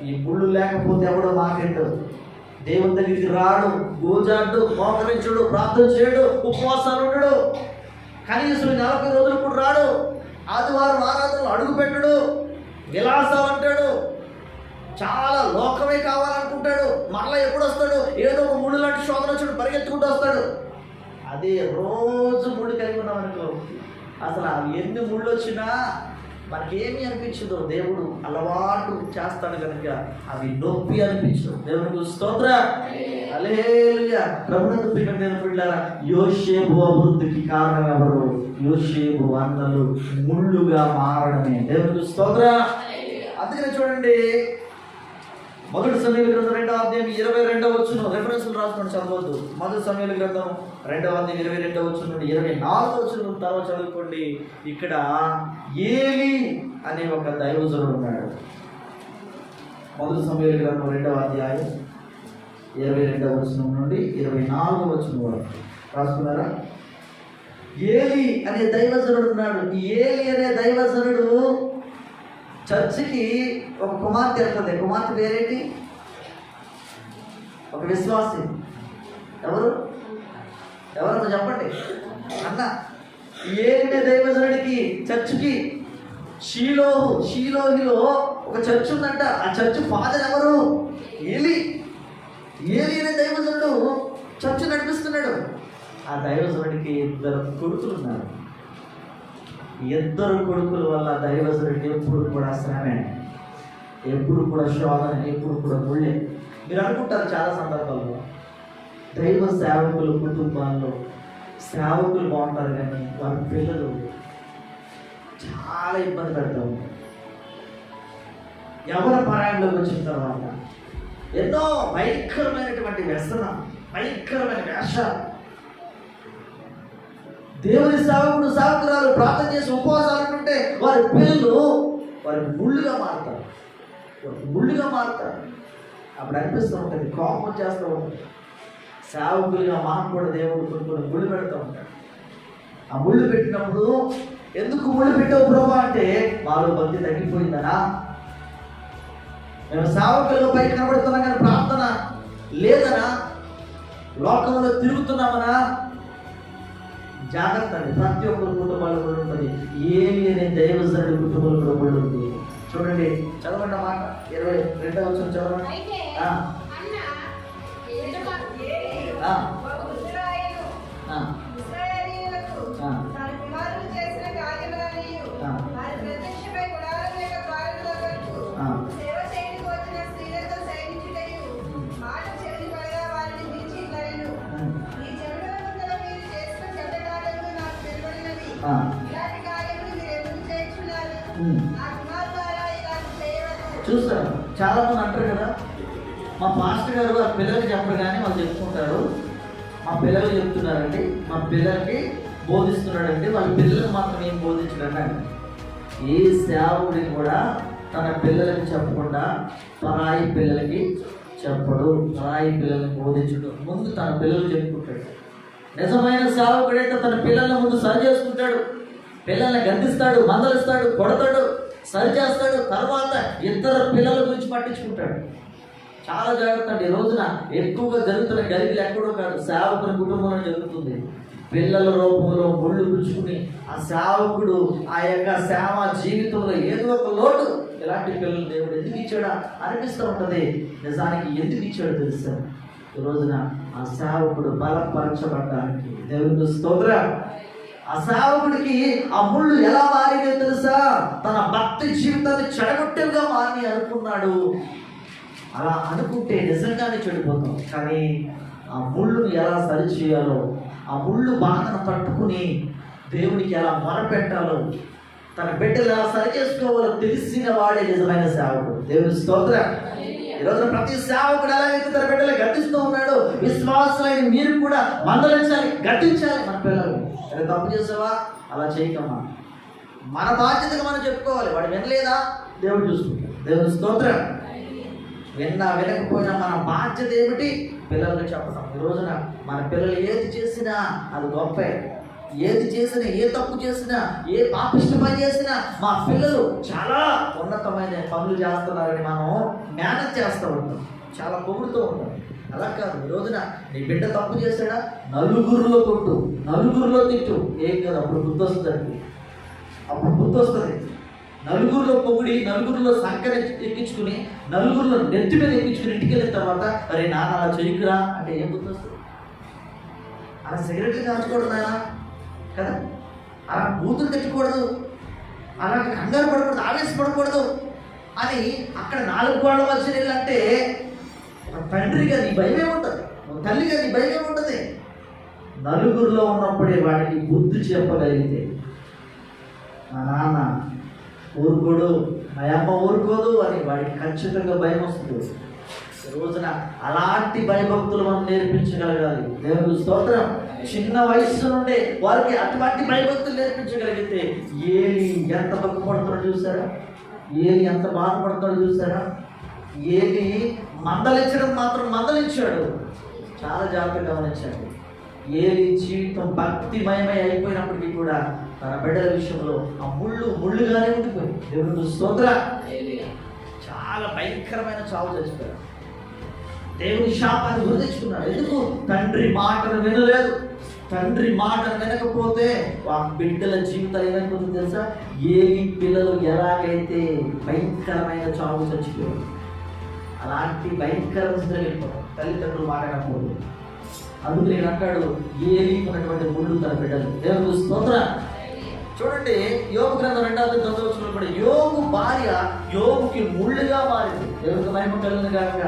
ఈ ముళ్ళు లేకపోతే ఎవడో మాకెట్టదు. దేవుని దగ్గరికి రాడు, గోజాడు, మోకరించుడు, ప్రార్థన చేయడు, ఉపవాసాలు ఉండడు, కనీసం 40 రోజులు కూడా రాడు, ఆదివారం ఆరాధనలు అడుగు పెట్టడు, విలాసాలు అంటాడు, చాలా లోకమే కావాలనుకుంటాడు. మళ్ళీ ఎప్పుడు వస్తాడు? ఏదో ఒక ముళ్ళు లాంటి శోధన వచ్చాడు, పరిగెత్తుకుంటూ వస్తాడు. అదే రోజు ముళ్ళు కలిగి ఉన్నాం అనుకో, అసలు అవి ఎన్ని ముళ్ళు వచ్చినా మనకేమీ అనిపించదు. దేవుడు అలవాటు చేస్తాడు కనుక అవి నొప్పి అనిపించదు. దేవునికి స్తోత్రం. హల్లెలూయా. ప్రభువునందు ప్రియమైన బిడ్డలారా, యోసేపు అభివృద్ధికి కారణం ఎవరు? యోసేపు అన్నలు ముళ్ళుగా మారడమే. దేవునికి స్తోత్రం. అందుకనే చూడండి, 1 సమూయేలు గ్రంథం 2వ అధ్యాయం 22వ వచనం రెఫరెన్స్లు రాసుకొని చదవద్దు. 1 సమూయేలు గ్రంథం 2వ అధ్యాయం 22వ వచనం నుండి 24వ వచనం తర్వాత చదువుకోండి. ఇక్కడ ఏలీ అనే ఒక దైవజనుడు ఉన్నాడు. 1 సమూయేలు గ్రంథం 2వ అధ్యాయం 22వ వచనం నుండి 24వ వచనం వరకు రాసుకున్నారా? ఏలీ అనే దైవజనుడు ఉన్నాడు. ఈ ఏలీ అనే దైవజనుడు చర్చికి ఒక కుమార్తె వెళ్తుంది. కుమార్తె పేరేంటి? ఒక విశ్వాసి. ఎవరన్నా చెప్పండి అన్న. ఏలినే దైవజనుడికి చర్చికి షీలోహిలో ఒక చర్చ్ ఉందంట. ఆ చర్చ్ ఫాదర్ ఎవరు? ఏలీ అనే దైవజనుడు చర్చ్ నడిపిస్తున్నాడు. ఆ దైవజనుడికి 2 కొడుకులు ఉన్నారు. 2 కొడుకుల వల్ల దైవజనుడికి ఎప్పుడు కూడా శ్రమే, ఎప్పుడు కూడా శోధన, ఎప్పుడు కూడా ముళ్ళే. మీరు అనుకుంటారు చాలా సందర్భాల్లో దైవ సేవకుల కుటుంబాల్లో సేవకులు బాగుంటారు కానీ వాళ్ళ పిల్లలు చాలా ఇబ్బంది పెడతా ఉంటారు. ఎవరి పరాయంలోకి వచ్చిన తర్వాత ఎన్నో భయంకరమైనటువంటి వ్యసనం, భయంకరమైన వేషాలు. దేవుని సేవకురాలు ప్రార్థన చేసి ఉపవాసాలు ఉంటే వారి పిల్లలు ముళ్ళుగా మారుతారు. అప్పుడు అనిపిస్తూ ఉంటుంది, కోపం చేస్తూ ఉంటుంది. సేవకులుగా మనం కూడా దేవుడు కొన్ని ముళ్ళు పెడుతూ ఉంటాడు. ఆ ముళ్ళు పెట్టినప్పుడు ఎందుకు ముళ్ళు పెట్టావు ప్రభా అంటే మాలో భక్తి తగ్గిపోయిందనా, మేము సేవకులుగా పైకి కనబడుతున్నాం కానీ ప్రార్థన లేదనా, లోకంలో తిరుగుతున్నామనా? జాగ్రత్త అండి. ప్రతి ఒక్కరు కుటుంబాలు కూడా ఉంటుంది. ఏమి అనే దైవజనుడి కుటుంబంలో కూడా కూడా ఉంది. చూడండి, చదవండి మాట 22వ వచనం చదవండి. చూస్తారు చాలా మంది అంటారు కదా, మా పాస్టర్ గారు ఆ పిల్లలకి చెప్పరు కానీ వాళ్ళు చెప్పుకుంటారు, మా పిల్లలు చెప్తున్నారండి, మా పిల్లలకి బోధిస్తున్నాడండి, వాళ్ళ పిల్లలకు మాత్రం ఏం బోధించడండి. ఏ సేవకుడిని కూడా తన పిల్లలకి చెప్పకుండా పరాయి పిల్లలకి చెప్పడు, పరాయి పిల్లల్ని బోధించడు, ముందు తన పిల్లలు చెప్పుకుంటాడు. నిజమైన సేవకుడైతే తన పిల్లల ముందు సరి చేసుకుంటాడు, పిల్లల్ని గద్దిస్తాడు, మందలిస్తాడు, కొడతాడు, సరి చేస్తాడు, తర్వాత ఇద్దరు పిల్లల గురించి పట్టించుకుంటాడు. చాలా జాగ్రత్త అండి. ఈ రోజున ఎక్కువగా జరుగుతున్న గలిబిలు ఎక్కడో కాదు, సేవకుని కుటుంబంలో జరుగుతుంది. పిల్లల రూపంలో ముళ్ళు గుచ్చుకుని ఆ సేవకుడు ఆ యొక్క సేవ జీవితంలో ఏదో ఒక లోటు, ఇలాంటి పిల్లలు దేవుడు ఎందుకు ఇచ్చాడా అనిపిస్తూ ఉంటుంది. నిజానికి ఎందుకు ఇచ్చాడో తెలుసా? ఈ రోజున ఆ సేవకుడు బలపరచబడ్డానికి. దేవునికి స్తోత్రం. ఆ సేవకుడికి ఆ ముళ్ళు ఎలా మారిందో తెలుసా? తన భక్తి జీవితాన్ని చెడగొట్టేగా మారి అనుకున్నాడు. అలా అనుకుంటే నిజంగానే చెడిపోతాం. కానీ ఆ ముళ్ళును ఎలా సరి చేయాలో, ఆ ముళ్ళు బాధను తట్టుకుని దేవునికి ఎలా మొరపెట్టాలో, తన బిడ్డలు ఎలా సరి చేసుకోవాలో తెలిసిన వాడే నిజమైన సేవకుడు. దేవుని స్తోత్రం. ఈరోజు ప్రతి సేవకుడు ఎలాగైతే తన బిడ్డలు గట్టిస్తూ ఉన్నాడు, విశ్వాసులైన మీరు కూడా మందలించాలి, గట్టించాలి. మన పిల్లలు ఎలా తప్పు చేసావా, అలా చేయకమ్మా, మన బాధ్యతగా మనం చెప్పుకోవాలి. వాడు వినలేదా, దేవుడు చూసుకుంటాడు. దేవుని స్తోత్రం. వినకపోయినా మన బాధ్యత ఏమిటి, పిల్లలకు చెప్పడం. ఈ రోజున మన పిల్లలు ఏది చేసినా అది గొప్పే. ఏది చేసినా, ఏ తప్పు చేసినా, ఏ పాపిష్ట పని చేసినా మా పిల్లలు చాలా ఉన్నతమైన పనులు చేస్తున్నారని మనం మేనేజ్ చేస్తూ ఉంటాం, చాలా పొగుడుతూ ఉంటాం. అలా కాదు. ఈ రోజున నీ బిడ్డ తప్పు చేశాడా, నలుగురిలో కొట్టు, నలుగురిలో తిట్టు, ఏం కాదు. అప్పుడు గుర్తొస్తుందండి, అప్పుడు గుర్తొస్తుంది. నలుగురిలో పొగిడి, నలుగురిలో సంకర ఎక్కించుకుని, నలుగురిలో నెత్తి మీద ఎక్కించుకుని ఇంటికి వెళ్ళిన తర్వాత అరే నాన్న అలా చెయ్యకురా అంటే ఏం గుర్తొస్తుంది? అలా సిగరెట్లు కాల్చకూడదు నాయన కదా, అలా బూతులు తెచ్చకూడదు, అలా కంగారు పడకూడదు, ఆవేశపడకూడదు అని అక్కడ 4 గోడల మధ్య వెళ్ళంటే తండ్రిగా నీ భయమే ఉంటుంది, తల్లిగా నీ భయమే ఉంటుంది. నలుగురిలో ఉన్నప్పుడే వాడికి బుద్ధి చెప్పగలిగితే, మా నాన్న ఊరుకోడు, మా అమ్మ ఊరుకోదు అని వాడికి ఖచ్చితంగా భయం వస్తుంది. రోజున అలాంటి భయభక్తులు మనం నేర్పించగలగాలి. దేవుని స్తోత్రం. చిన్న వయస్సు నుండి వారికి అటువంటి భయభక్తులు నేర్పించగలిగితే ఏలి ఎంత దుఃఖపడుతాడో చూసారా, ఏలి ఎంత బాధపడతాడో చూసారా. ఏలి మందలించడం మాత్రం మందలించాడు, చాలా జాగ్రత్తగా గమనించాడు. ఏలి జీవితం భక్తిమయమై అయిపోయినప్పటికీ కూడా తన బిడ్డల విషయంలో ఆ ముళ్ళుగానే ఉండిపోయింది. దేవుని స్తోత్రం. చాలా భయంకరమైన చావు చచ్చిపోయాడు. దేవుని శాపాన్ని గుర్తించుకున్నాడు. ఎందుకు? తండ్రి మాటను వినలేదు. తండ్రి మాటను వినకపోతే ఆ బిడ్డల జీవితాలు ఏమైపోతుంది తెలుసా? ఏలి పిల్లలు ఎలాగైతే భయంకరమైన చావు చచ్చిపోయారు, అలాంటి భయంకరమైన స్థితిలో వెళ్ళిపోతారు తల్లిదండ్రులు మాట్లాడకపోతే. అందుకు నేను అంటాడు, ఏలి ఉన్నటువంటి ముళ్ళు తన బిడ్డలు. దేవుని స్తోత్రం. చూడండి, యోబు గ్రంథం 2:9 కూడా యోబు భార్య యోబుకి ముళ్ళుగా మారింది. దేవునికి మహిమ కలుగును గాక.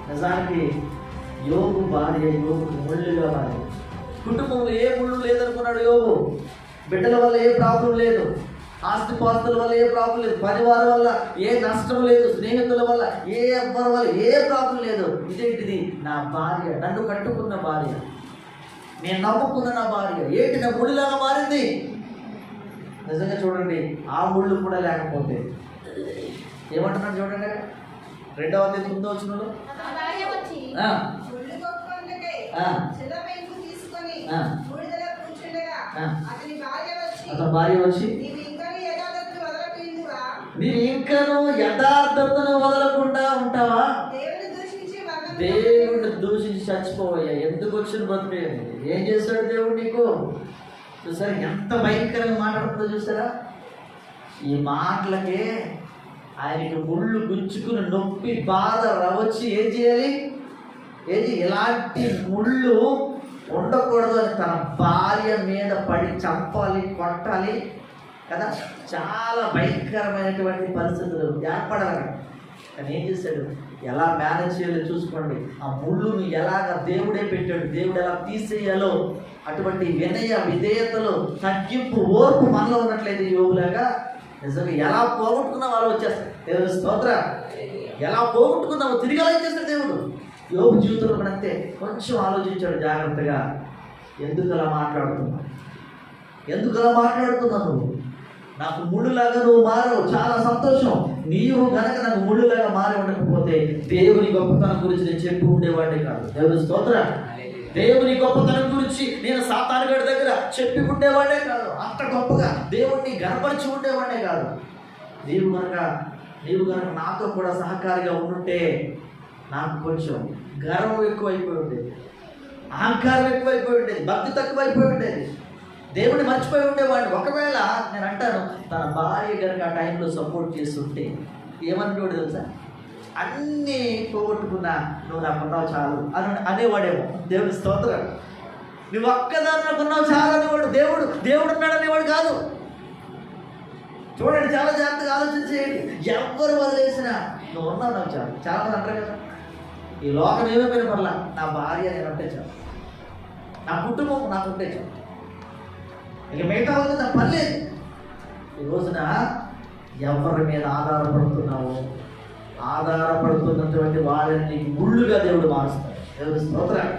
నిజానికి యోబు భార్య యోబుకి ముళ్ళుగా మారింది. కుటుంబంలో ఏ ముళ్ళు లేదనుకున్నాడు యోబు. బిడ్డల వల్ల ఏ ప్రాబ్లం లేదు, ఆస్తిపాస్తుల వల్ల ఏ ప్రాబ్లం లేదు, పరివారం వల్ల ఏ నష్టం లేదు, స్నేహితుల వల్ల ఎవ్వరి వల్ల ఏ ప్రాబ్లం లేదు. ఇదేంటిది? నా భార్య, నన్ను కట్టుకున్న భార్య, నేను నమ్ముకున్న నా భార్య ఏంటి నా ముళ్ళులాగా మారింది. నిజంగా చూడండి, ఆ ముళ్ళు కూడా లేకపోతే ఏమంటున్నాడు చూడండి. 2:9 అతని భార్య వచ్చి నీవు ఇంకను యథార్థతను వదలకుండా ఉంటావా? దేవుడిని దూషించి చచ్చిపోవయ్యా. ఎందుకు వచ్చిన బతికేయండి? ఏం చేశాడు దేవుడు నీకు? చూసారా ఎంత భయంకరంగా మాట్లాడుతుందో చూసారా. ఈ మాటలకే ఆయనకి ముళ్ళు గుచ్చుకుని నొప్పి బాధ రవచ్చి ఏం చేయాలి? ఇలాంటి ముళ్ళు ఉండకూడదు అని తన భార్య మీద పడి చంపాలి, కొట్టాలి కదా. చాలా భయంకరమైనటువంటి పరిస్థితులు ఏర్పడాలి. కానీ ఏం చేశాడు? ఎలా మేనేజ్ చేయాలో చూసుకోండి. ఆ ముళ్ళును ఎలాగ దేవుడే పెట్టాడు, దేవుడు ఎలా తీసేయాలో అటువంటి వినయ విధేయతలు, తగ్గింపు, ఓర్పు మనలో ఉన్నట్లయితే యోగులాగా నిజంగా ఎలా పోగొట్టుకున్నా వాళ్ళు వచ్చేస్తారు. దేవుని స్తోత్రం. ఎలా పోగొట్టుకున్నావు తిరిగి అలా ఇచ్చేస్తాడు దేవుడు. యోబు జీవితంలో కూడా అంతే. కొంచెం ఆలోచించాడు జాగ్రత్తగా. ఎందుకు అలా మాట్లాడుతున్నావు? నువ్వు నాకు ముళ్ళులాగా నువ్వు మారవు, చాలా సంతోషం. నీవు కనుక నాకు ముళ్ళులాగా మారి ఉండకపోతే దేవుని గొప్పతనం గురించి నేను చెప్పి ఉండేవాడిని కాదు. దేవుని స్తోత్రం. దేవుని గొప్పతనం గురించి నేను సాతాను గారి దగ్గర చెప్పి ఉండేవాడే కాదు. అంత గొప్పగా దేవుణ్ణి గర్వపరిచి ఉండేవాడే కాదు. నీవు కనుక నాతో కూడా సహకారిగా ఉండుంటే నాకు కొంచెం గర్వం ఎక్కువైపోయి ఉండేది, అహంకారం ఎక్కువైపోయి ఉండేది, భక్తి తక్కువైపోయి ఉండేది, దేవుడిని మర్చిపోయి ఉండేవాడిని. ఒకవేళ నేను అంటాను, తన భార్య కనుక ఆ టైంలో సపోర్ట్ చేస్తుంటే ఏమనుకోడు తెలుసా? అన్నీ పోగొట్టుకున్నా నువ్వు నాకున్నావు చాలు అనేవాడేమో. దేవుని స్తోత్రం. నువ్వు ఒక్కదాన్ని నాకున్నావు చాలు అనేవాడు. దేవుడు ఉన్నాడు అనేవాడు కాదు. చూడండి, చాలా జాగ్రత్తగా ఆలోచించేయండి. ఎవరు వదిలేసినా నువ్వు ఉన్నావు నాకు చాలు. చాలా మంది అంటారు కదా, ఈ లోకం ఏమైపోయిన పర్లా నా భార్య నేను ఉంటే చాలు, నా కుటుంబం నాకు ఉంటే చాలు. ఇక మిగతా వాళ్ళతో నాకు పని లేదు. ఈ రోజున ఎవరి మీద ఆధారపడుతున్నావు, ఆధారపడుతున్నటువంటి వారిని ముళ్ళుగా దేవుడు మారుస్తాడు. దేవుడి స్తోత్రం.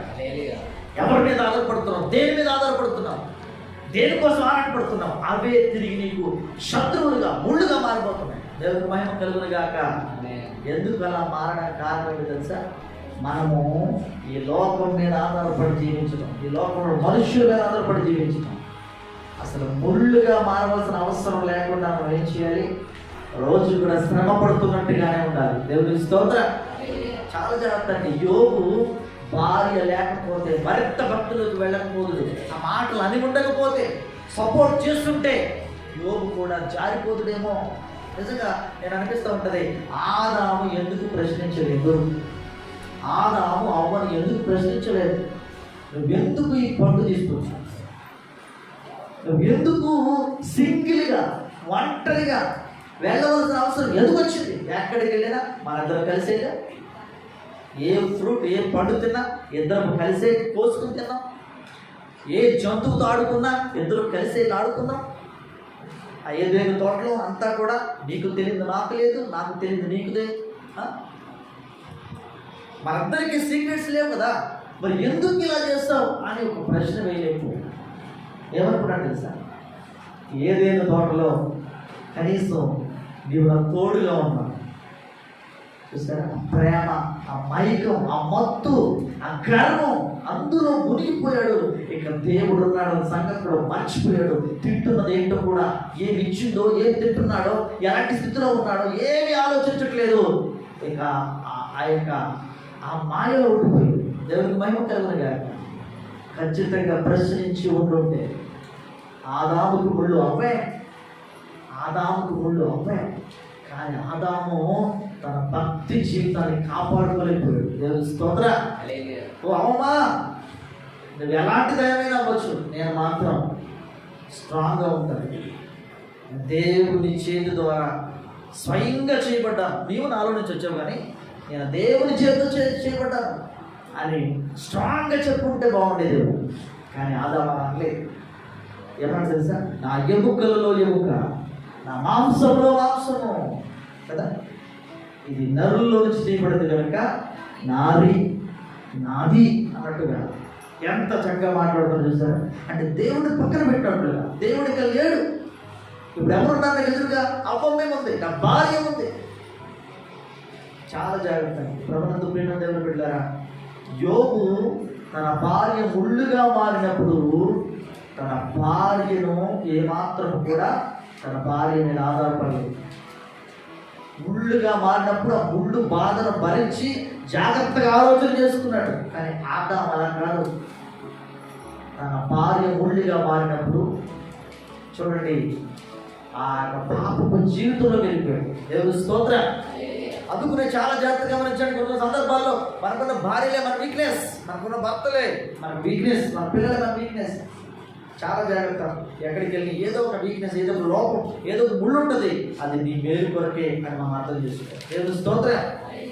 ఎవరి మీద ఆధారపడుతున్నావు, దేని మీద ఆధారపడుతున్నావు, దేనికోసం ఆరాటపడుతున్నావు, అవే తిరిగి నీకు శత్రువులుగా ముళ్ళుగా మారిపోతున్నాయి. దేవుడికి మహిమ కలుగును గాక. ఎందుకు అలా మారడానికి కారణం ఏంటి తెలుసా? మనము ఈ లోకం మీద ఆధారపడి జీవించడం, ఈ లోకంలో మనుషుల మీద ఆధారపడి జీవించడం. అసలు ముళ్ళుగా మారవలసిన అవసరం లేకుండా మనం ఏం చేయాలి? రోజు కూడా శ్రమ పడుతున్నట్టుగానే ఉండాలి. దేవుడి స్తోత్రం. చాలా జాగ్రత్త అండి. యోబు భార్య లేకపోతే, మరింత భక్తులకు వెళ్ళకపోదు, ఆ మాటలు అని ఉండకపోతే, సపోర్ట్ చేస్తుంటే యోబు కూడా జారిపోతుడేమో. నిజంగా నేను అనిపిస్తూ ఉంటుంది, ఆదాము ఎందుకు ప్రశ్నించలేదు, ఆదాము అవ్వను ఎందుకు ప్రశ్నించలేదు, నువ్వెందుకు ఈ పండు తీసుకొచ్చావు, నువ్వెందుకు సింగిల్గా ఒంటరిగా వెళ్ళవలసిన అవసరం ఎందుకు వచ్చింది? ఎక్కడికి వెళ్ళినా మనందరం కలిసేగా, ఏ ఫ్రూట్ ఏ పండు తిన్నా ఇద్దరు కలిసే కోసుకుని తిన్నాం, ఏ జంతువుతో ఆడుకున్నా ఇద్దరు కలిసే ఆడుకున్నాం. ఆ ఏదైనా తోటలో అంతా కూడా నీకు తెలియదు నాకు లేదు, నాకు తెలియదు నీకు లేదు. మనందరికీ సీక్రెట్స్ లేవు కదా, మరి ఎందుకు ఇలా చేస్తావు అని ఒక ప్రశ్న వేయలేకపోయాడు. ఏమనుకున్నాడు తెలుసా? ఏదైనా తోటలో కనీసం నీవు నాకు తోడుగా ఉన్నావు. చూసారా? ప్రేమ, ఆ మైకం, ఆ మత్తు, ఆ గర్వం, అందులో మునిగిపోయాడు. ఇక దేవుడు ఉన్నాడు సంగతిలో మర్చిపోయాడు. తింటున్నది ఏంటో కూడా, ఏమి ఇచ్చిందో, ఏం తింటున్నాడో, ఎలాంటి స్థితిలో ఉన్నాడో ఏమి ఆలోచించట్లేదు. ఇక ఆ యొక్క ఆ మాయలో ఉండిపోయాడు. దేవుడికి మహిమ కలుగునుగా. ఖచ్చితంగా ప్రశ్నించి ఉండుంటే ఆదాముకు ముళ్ళు అవ్వే, ఆదాముకు ముళ్ళు అవ్వే. కానీ ఆదాము తన భక్తి జీవితాన్ని కాపాడుకోలేకపోయాడు. దేవుని స్తోత్రం. ఓ అమ్మా, నువ్వు ఎలాంటి దయమైనా అవ్వచ్చు, నేను మాత్రం స్ట్రాంగ్గా ఉంటాను. దేవుని చేతి ద్వారా స్వయంగా చేయబడ్డాను. నీవు నాలో నుంచి వచ్చావు, కానీ నేను దేవుని చేతితో చేయబడ్డాను అని స్ట్రాంగ్గా చెప్పుకుంటే బాగుండేది. కానీ ఆదాము అనలేదు. ఏమన్నా తెలుసా? నా ఎముకలలో ఎముక, నా మాంసంలో మాంసము కదా, ఇది నరుల్లో నుంచి చేయబడింది కనుక నాది నాది అన్నట్టుగా ఎంత చక్కగా మాట్లాడుతారు చూసారా? అంటే దేవుడిని పక్కన పెట్టినట్లుగా. దేవుడికి లేడు. ఇప్పుడు ఎవరున్నారు ఎదురుగా? అవ్వమేముంది, నా భార్య ఉంది. చాలా జాగ్రత్త. ప్రభునందు ప్రియమైన దేవుని బిడ్డలారా, యోబు తన భార్య ముళ్ళుగా మారినప్పుడు తన భార్యను ఏమాత్రం కూడా తన భార్య మీద ఆధారపడలేదు. ముళ్ళుగా మారినప్పుడు ఆ ముళ్ళు బాధను భరించి జాగ్రత్తగా ఆలోచన చేసుకున్నాడు. కానీ ఆదాము అలా కాదు. తన భార్య ముళ్ళుగా మారినప్పుడు చూడండి, ఆ పాపపు జీవితంలో వెళ్ళిపోయాడు. దేవుని స్తోత్రం. అందుకునే చాలా జాగ్రత్తగా గమనించండి. కొన్ని సందర్భాల్లో మనకున్న భార్యలే మన వీక్నెస్, మనకున్న భర్తలే మన వీక్నెస్, మన పిల్లలే మన వీక్నెస్. చాలా జాగ్రత్త. ఎక్కడికి వెళ్ళి ఏదో ఒక వీక్నెస్, ఏదో ఒక లోపం, ఏదో ఒక ముళ్ళు ఉంటుంది, అది నీ మేలు కొరకే అని మనం అర్థం చేసుకోవాలి. దేవుని స్తోత్రం.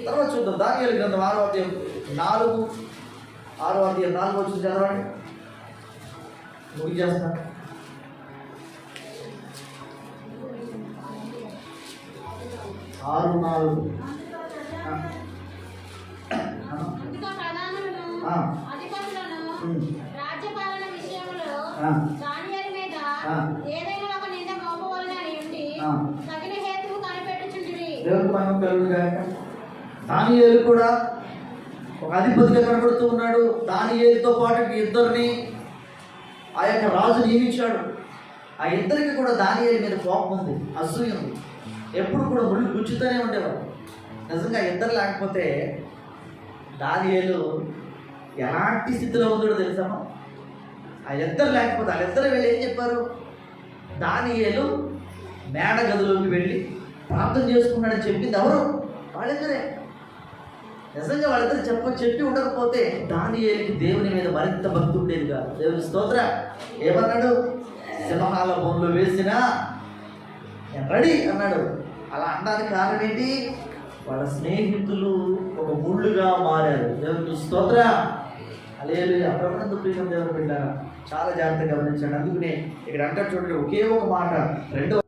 తర్వాత చూద్దాం. దానియేలు గ్రంథం 6వ అధ్యాయం 4 వచ్చి చదవండి, ముగించేస్తాను. 6:4. దేవుడికి మహిమ కలుగునుగాక. దానియేలు కూడా ఒక అధిపతిగా కనబడుతూ ఉన్నాడు. దానియేలుతో పాటు ఇద్దరిని ఆ యొక్క రాజు నియమించాడు. ఆ ఇద్దరికి కూడా దానియేలు మీద కోపం ఉంది, అసూయ ఉంది. ఎప్పుడు కూడా ముళ్ళు గుచ్చుతూనే ఉండేవాడు. నిజంగా ఇద్దరు లేకపోతే దానియేలు ఎలాంటి స్థితిలో ఉందో తెలుసామా? ఆ ఇద్దరు లేకపోతే వాళ్ళిద్దరు వెళ్ళి ఏం చెప్పారు? దానియేలు మేడ గదిలోకి వెళ్ళి ప్రార్థన చేసుకున్నాడని చెప్పింది ఎవరు? వాళ్ళిద్దరే. నిజంగా వాళ్ళిద్దరు చెప్పి ఉండకపోతే దానియేలుకి దేవుని మీద మరింత భక్తి ఉండేది కాదు. దేవుని స్తోత్రం. ఏమన్నాడు? సింహాల బొమ్మలు వేసినా నేను రెడీ అన్నాడు. అలా అనడానికి కారణం ఏంటి? వాళ్ళ స్నేహితులు ఒక ముళ్ళుగా మారారు. దేవుని స్తోత్రం. హల్లెలూయా. ప్రభువునందు ప్రియమైన దేవుని బిడ్డలారా, చాలా జాగ్రత్తగా గమనించండి. అందుకనే ఇక్కడ అంటారు చూడండి, ఒకే ఒక మాట రెండో